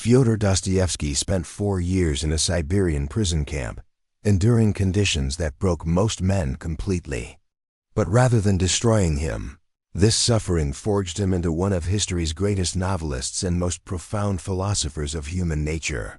Fyodor Dostoevsky spent 4 years in a Siberian prison camp, enduring conditions that broke most men completely. But rather than destroying him, this suffering forged him into one of history's greatest novelists and most profound philosophers of human nature.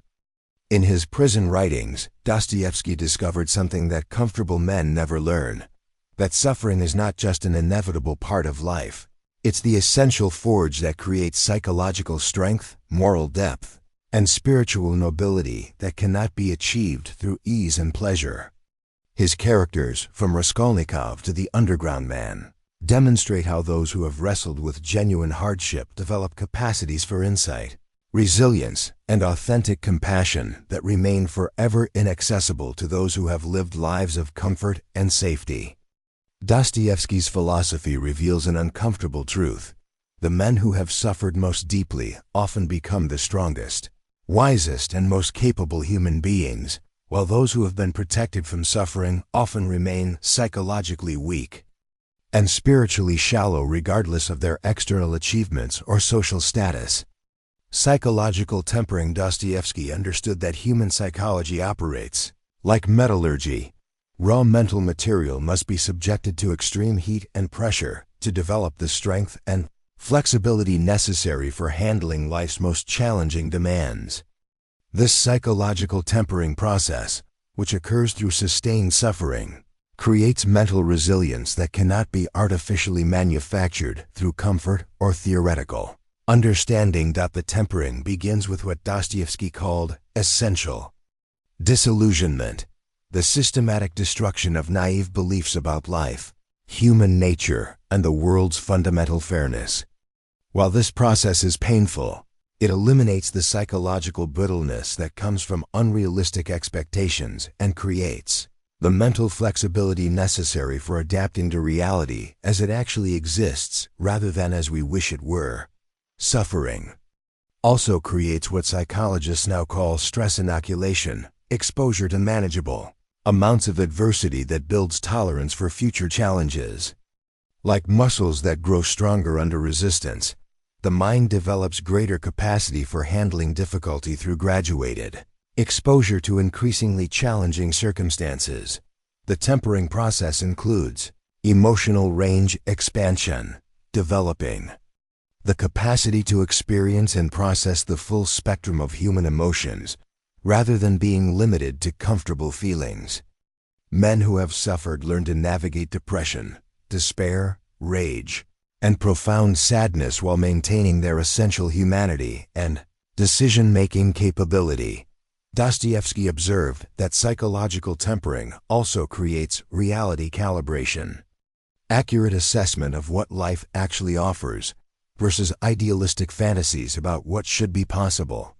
In his prison writings, Dostoevsky discovered something that comfortable men never learn: that suffering is not just an inevitable part of life. It's the essential forge that creates psychological strength, moral depth, and spiritual nobility that cannot be achieved through ease and pleasure. His characters, from Raskolnikov to the underground man, demonstrate how those who have wrestled with genuine hardship develop capacities for insight, resilience, and authentic compassion that remain forever inaccessible to those who have lived lives of comfort and safety. Dostoevsky's philosophy reveals an uncomfortable truth: the men who have suffered most deeply often become the strongest, wisest, and most capable human beings, while those who have been protected from suffering often remain psychologically weak and spiritually shallow regardless of their external achievements or social status. Psychological tempering. Dostoevsky understood that human psychology operates like metallurgy. Raw mental material must be subjected to extreme heat and pressure to develop the strength and flexibility necessary for handling life's most challenging demands. This psychological tempering process, which occurs through sustained suffering, creates mental resilience that cannot be artificially manufactured through comfort or theoretical understanding. The tempering begins with what Dostoevsky called essential disillusionment, the systematic destruction of naive beliefs about life, human nature, and the world's fundamental fairness. While this process is painful, it eliminates the psychological brittleness that comes from unrealistic expectations and creates the mental flexibility necessary for adapting to reality as it actually exists rather than as we wish it were. Suffering also creates what psychologists now call stress inoculation, exposure to manageable amounts of adversity that builds tolerance for future challenges. Like muscles that grow stronger under resistance, the mind develops greater capacity for handling difficulty through graduated exposure to increasingly challenging circumstances. The tempering process includes emotional range expansion, developing the capacity to experience and process the full spectrum of human emotions, rather than being limited to comfortable feelings. Men who have suffered learn to navigate depression, despair, rage, and profound sadness while maintaining their essential humanity and decision-making capability. Dostoevsky observed that psychological tempering also creates reality calibration, accurate assessment of what life actually offers versus idealistic fantasies about what should be possible.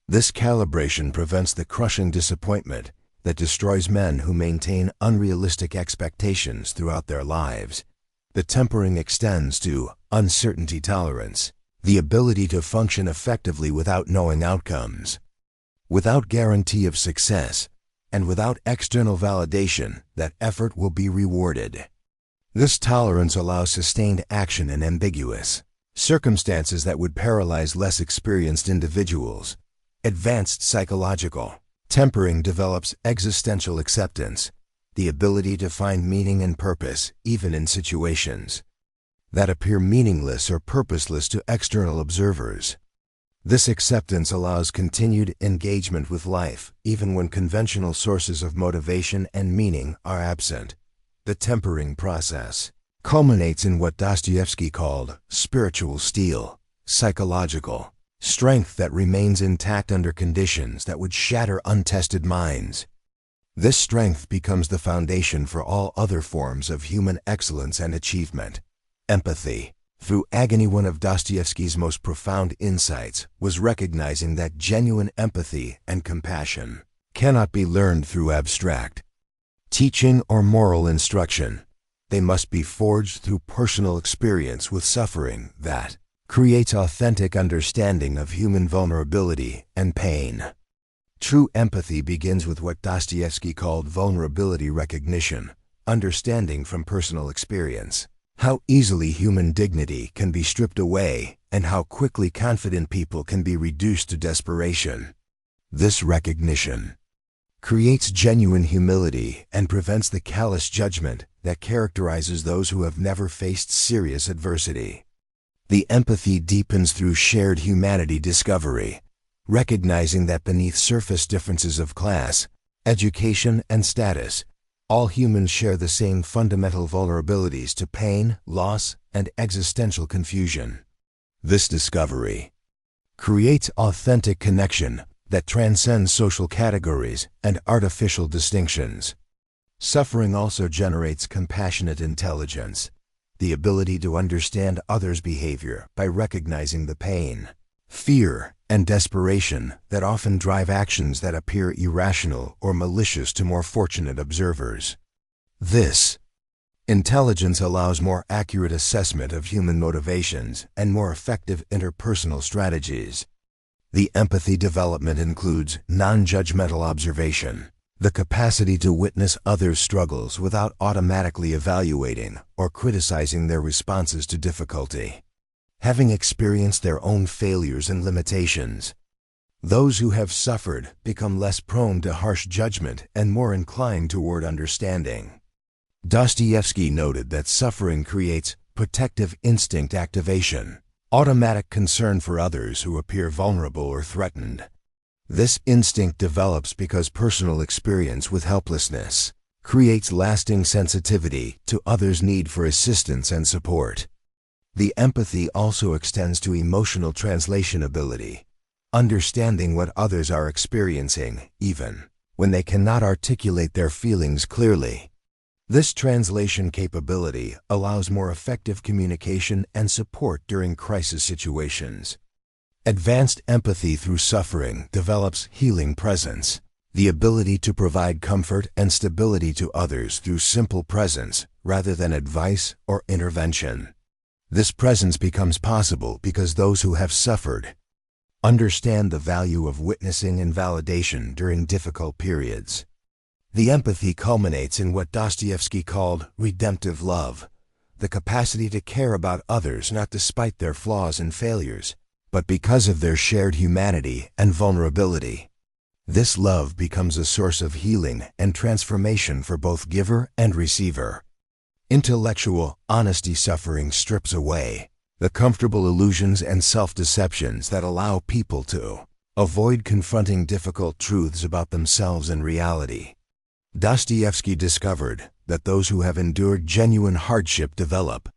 This calibration prevents the crushing disappointment that destroys men who maintain unrealistic expectations throughout their lives. The tempering extends to uncertainty tolerance, the ability to function effectively without knowing outcomes, without guarantee of success, and without external validation that effort will be rewarded. This tolerance allows sustained action in ambiguous circumstances that would paralyze less experienced individuals. Advanced psychological tempering develops existential acceptance, the ability to find meaning and purpose even in situations that appear meaningless or purposeless to external observers. This acceptance allows continued engagement with life even when conventional sources of motivation and meaning are absent. The tempering process culminates in what Dostoevsky called spiritual steel, psychological strength that remains intact under conditions that would shatter untested minds. This strength becomes the foundation for all other forms of human excellence and achievement. Empathy. Through agony, one of Dostoevsky's most profound insights was recognizing that genuine empathy and compassion cannot be learned through abstract teaching or moral instruction. They must be forged through personal experience with suffering that creates authentic understanding of human vulnerability and pain. True empathy begins with what Dostoevsky called vulnerability recognition, understanding from personal experience how easily human dignity can be stripped away and how quickly confident people can be reduced to desperation. This recognition creates genuine humility and prevents the callous judgment that characterizes those who have never faced serious adversity. The empathy deepens through shared humanity discovery, recognizing that beneath surface differences of class, education, and status, all humans share the same fundamental vulnerabilities to pain, loss, and existential confusion. This discovery creates authentic connection that transcends social categories and artificial distinctions. Suffering also generates compassionate intelligence, the ability to understand others' behavior by recognizing the pain, fear, and desperation that often drive actions that appear irrational or malicious to more fortunate observers. This intelligence allows more accurate assessment of human motivations and more effective interpersonal strategies. The empathy development includes non-judgmental observation, the capacity to witness others' struggles without automatically evaluating or criticizing their responses to difficulty. Having experienced their own failures and limitations, those who have suffered become less prone to harsh judgment and more inclined toward understanding. Dostoevsky noted that suffering creates protective instinct activation, automatic concern for others who appear vulnerable or threatened. This instinct develops because personal experience with helplessness creates lasting sensitivity to others' need for assistance and support. The empathy also extends to emotional translation ability, understanding what others are experiencing, even when they cannot articulate their feelings clearly. This translation capability allows more effective communication and support during crisis situations. Advanced empathy through suffering develops healing presence, the ability to provide comfort and stability to others through simple presence rather than advice or intervention. This presence becomes possible because those who have suffered understand the value of witnessing and validation during difficult periods. The empathy culminates in what Dostoevsky called redemptive love, the capacity to care about others not despite their flaws and failures, but because of their shared humanity and vulnerability. This love becomes a source of healing and transformation for both giver and receiver. Intellectual honesty suffering strips away the comfortable illusions and self-deceptions that allow people to avoid confronting difficult truths about themselves and reality. Dostoevsky discovered that those who have endured genuine hardship develop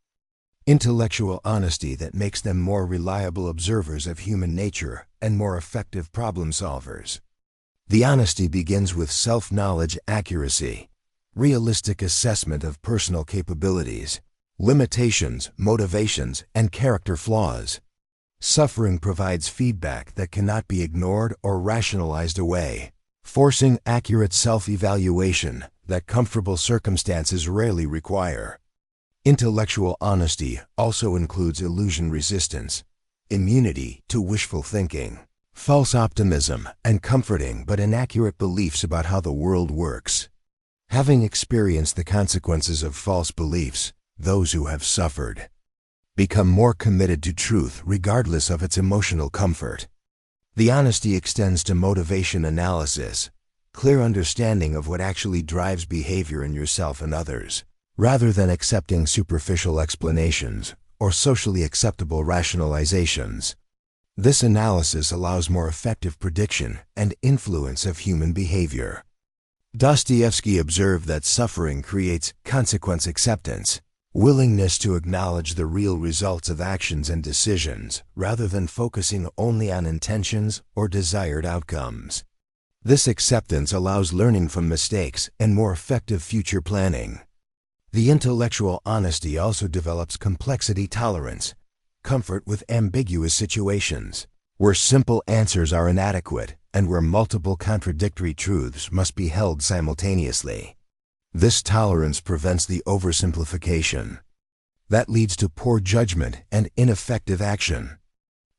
intellectual honesty that makes them more reliable observers of human nature and more effective problem solvers. The honesty begins with self-knowledge accuracy, realistic assessment of personal capabilities, limitations, motivations, and character flaws. Suffering provides feedback that cannot be ignored or rationalized away, forcing accurate self-evaluation that comfortable circumstances rarely require. Intellectual honesty also includes illusion resistance, immunity to wishful thinking, false optimism, and comforting but inaccurate beliefs about how the world works. Having experienced the consequences of false beliefs, those who have suffered become more committed to truth regardless of its emotional comfort. The honesty extends to motivation analysis, clear understanding of what actually drives behavior in yourself and others, rather than accepting superficial explanations or socially acceptable rationalizations. This analysis allows more effective prediction and influence of human behavior. Dostoevsky observed that suffering creates consequence acceptance, willingness to acknowledge the real results of actions and decisions rather than focusing only on intentions or desired outcomes. This acceptance allows learning from mistakes and more effective future planning. The intellectual honesty also develops complexity tolerance, comfort with ambiguous situations, where simple answers are inadequate and where multiple contradictory truths must be held simultaneously. This tolerance prevents the oversimplification that leads to poor judgment and ineffective action.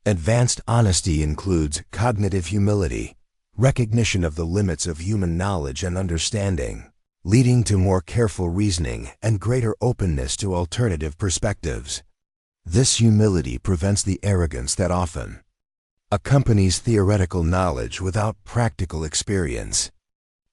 Advanced honesty includes cognitive humility, recognition of the limits of human knowledge and understanding, leading to more careful reasoning and greater openness to alternative perspectives. This humility prevents the arrogance that often accompanies theoretical knowledge without practical experience.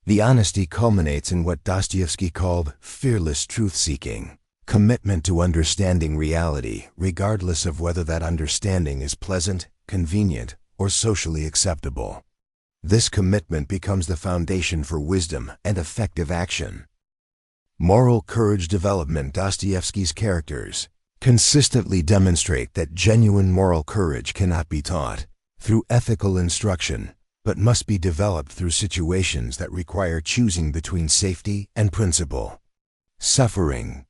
The honesty culminates in what Dostoevsky called fearless truth-seeking, commitment to understanding reality, regardless of whether that understanding is pleasant, convenient, or socially acceptable. This commitment becomes the foundation for wisdom and effective action. Moral courage development. Dostoevsky's characters consistently demonstrate that genuine moral courage cannot be taught through ethical instruction, but must be developed through situations that require choosing between safety and principle. Suffering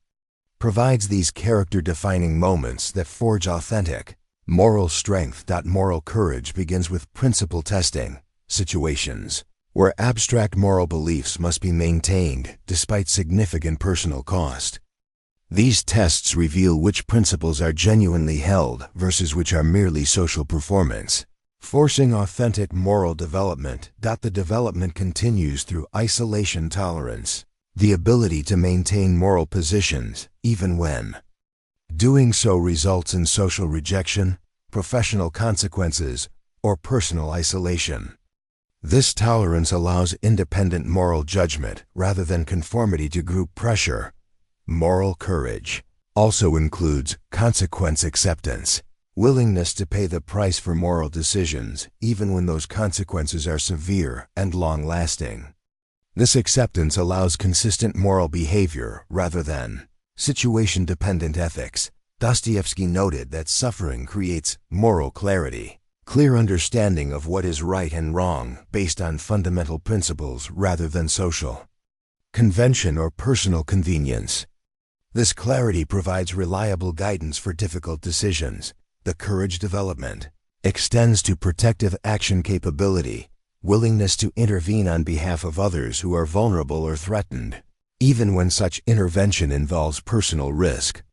provides these character-defining moments that forge authentic moral strength. Moral courage begins with principle testing situations, where abstract moral beliefs must be maintained despite significant personal cost. These tests reveal which principles are genuinely held versus which are merely social performance, forcing authentic moral development. The development continues through isolation tolerance, the ability to maintain moral positions even when doing so results in social rejection, professional consequences, or personal isolation. This tolerance allows independent moral judgment rather than conformity to group pressure. Moral courage also includes consequence acceptance, willingness to pay the price for moral decisions, even when those consequences are severe and long-lasting. This acceptance allows consistent moral behavior rather than situation-dependent ethics. Dostoevsky noted that suffering creates moral clarity, clear understanding of what is right and wrong based on fundamental principles rather than social convention or personal convenience. This clarity provides reliable guidance for difficult decisions. The courage development extends to protective action capability, willingness to intervene on behalf of others who are vulnerable or threatened, even when such intervention involves personal risk.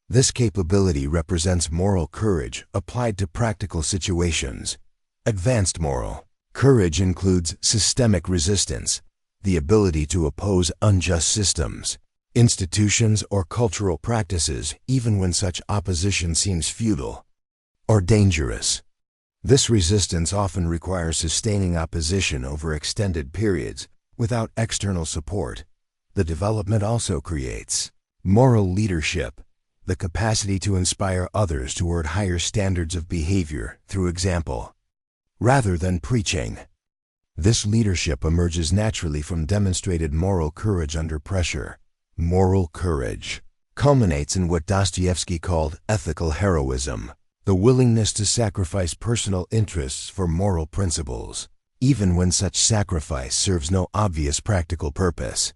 This capability represents moral courage applied to practical situations. Advanced moral courage includes systemic resistance, the ability to oppose unjust systems, institutions, or cultural practices even when such opposition seems futile or dangerous. This resistance often requires sustaining opposition over extended periods without external support. The development also creates moral leadership, the capacity to inspire others toward higher standards of behavior through example, rather than preaching. This leadership emerges naturally from demonstrated moral courage under pressure. Moral courage culminates in what Dostoevsky called ethical heroism, the willingness to sacrifice personal interests for moral principles, even when such sacrifice serves no obvious practical purpose.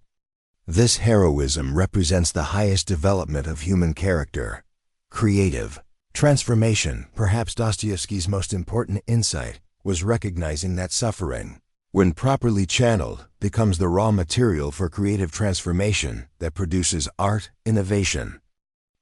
This heroism represents the highest development of human character. Creative transformation. Perhaps Dostoevsky's most important insight was recognizing that suffering, when properly channeled, becomes the raw material for creative transformation that produces art, innovation,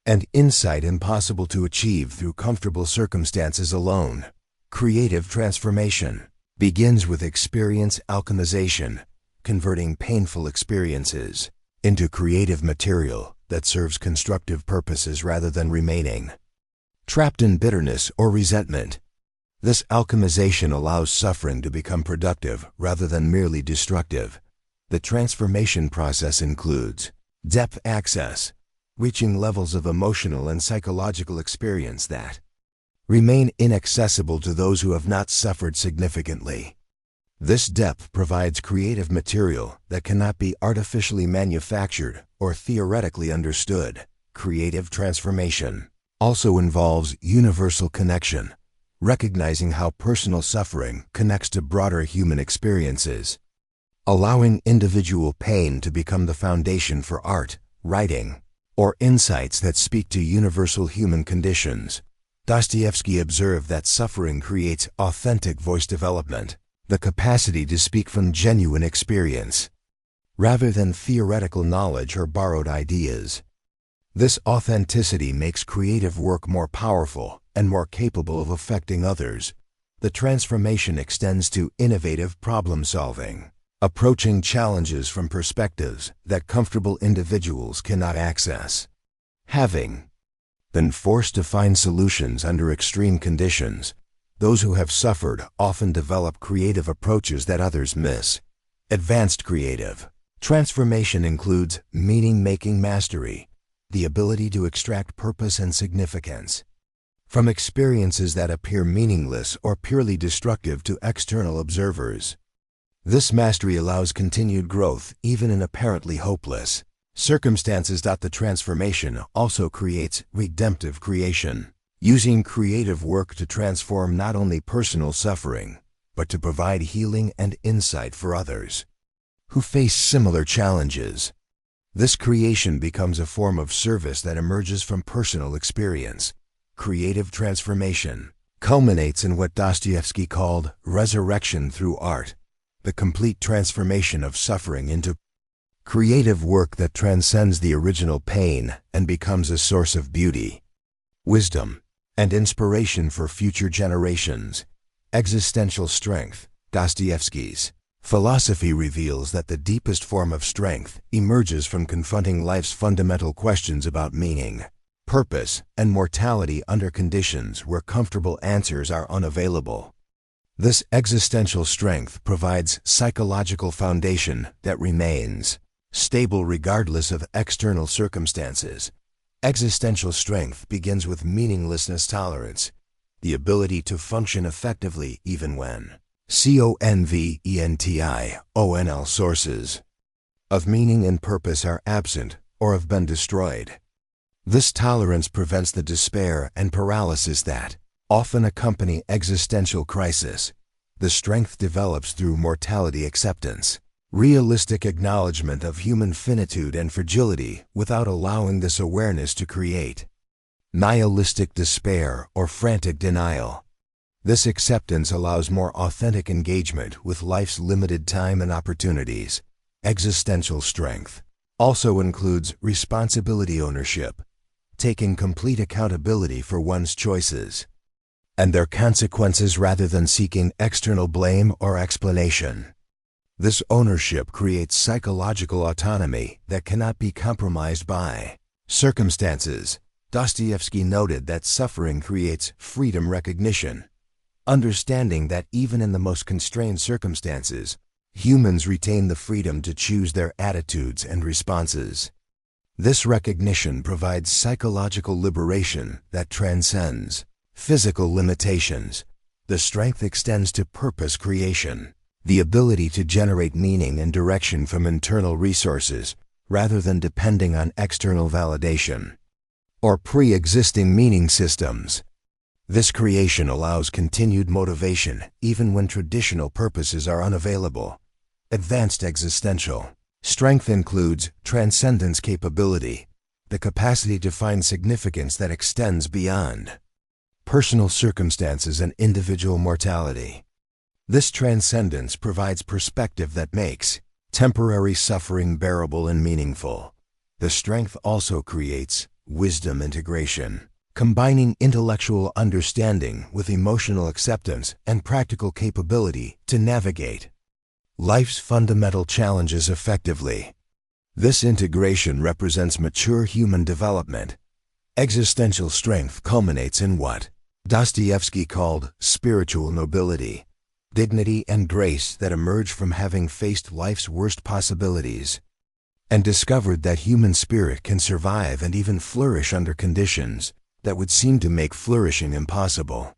and insight impossible to achieve through comfortable circumstances alone. Creative transformation begins with experience alchemization, converting painful experiences into creative material that serves constructive purposes rather than remaining trapped in bitterness or resentment. This alchemization allows suffering to become productive rather than merely destructive. The transformation process includes depth access, reaching levels of emotional and psychological experience that remain inaccessible to those who have not suffered significantly. This depth provides creative material that cannot be artificially manufactured or theoretically understood. Creative transformation also involves universal connection, recognizing how personal suffering connects to broader human experiences, allowing individual pain to become the foundation for art, writing, or insights that speak to universal human conditions. Dostoevsky observed that suffering creates authentic voice development, the capacity to speak from genuine experience, rather than theoretical knowledge or borrowed ideas. This authenticity makes creative work more powerful and more capable of affecting others. The transformation extends to innovative problem-solving, approaching challenges from perspectives that comfortable individuals cannot access. Having than forced to find solutions under extreme conditions. Those who have suffered often develop creative approaches that others miss. Advanced creative transformation includes meaning-making mastery, the ability to extract purpose and significance from experiences that appear meaningless or purely destructive to external observers. This mastery allows continued growth even in apparently hopeless circumstances. The transformation also creates redemptive creation, using creative work to transform not only personal suffering, but to provide healing and insight for others who face similar challenges. This creation becomes a form of service that emerges from personal experience. Creative transformation culminates in what Dostoevsky called resurrection through art, the complete transformation of suffering into creative work that transcends the original pain and becomes a source of beauty, wisdom, and inspiration for future generations. Existential strength. Dostoevsky's philosophy reveals that the deepest form of strength emerges from confronting life's fundamental questions about meaning, purpose, and mortality under conditions where comfortable answers are unavailable. This existential strength provides psychological foundation that remains stable regardless of external circumstances. Existential strength begins with meaninglessness tolerance, the ability to function effectively even when conventional sources of meaning and purpose are absent or have been destroyed. This tolerance prevents the despair and paralysis that often accompany existential crisis. The strength develops through mortality acceptance, realistic acknowledgement of human finitude and fragility without allowing this awareness to create nihilistic despair or frantic denial. This acceptance allows more authentic engagement with life's limited time and opportunities. Existential strength also includes responsibility ownership, taking complete accountability for one's choices and their consequences rather than seeking external blame or explanation. This ownership creates psychological autonomy that cannot be compromised by circumstances. Dostoevsky noted that suffering creates freedom recognition, understanding that even in the most constrained circumstances, humans retain the freedom to choose their attitudes and responses. This recognition provides psychological liberation that transcends physical limitations. The strength extends to purpose creation, the ability to generate meaning and direction from internal resources rather than depending on external validation or pre-existing meaning systems. This creation allows continued motivation even when traditional purposes are unavailable. Advanced existential strength includes transcendence capability, the capacity to find significance that extends beyond personal circumstances and individual mortality. This transcendence provides perspective that makes temporary suffering bearable and meaningful. The strength also creates wisdom integration, combining intellectual understanding with emotional acceptance and practical capability to navigate life's fundamental challenges effectively. This integration represents mature human development. Existential strength culminates in what Dostoevsky called spiritual nobility, dignity and grace that emerge from having faced life's worst possibilities and discovered that human spirit can survive and even flourish under conditions that would seem to make flourishing impossible.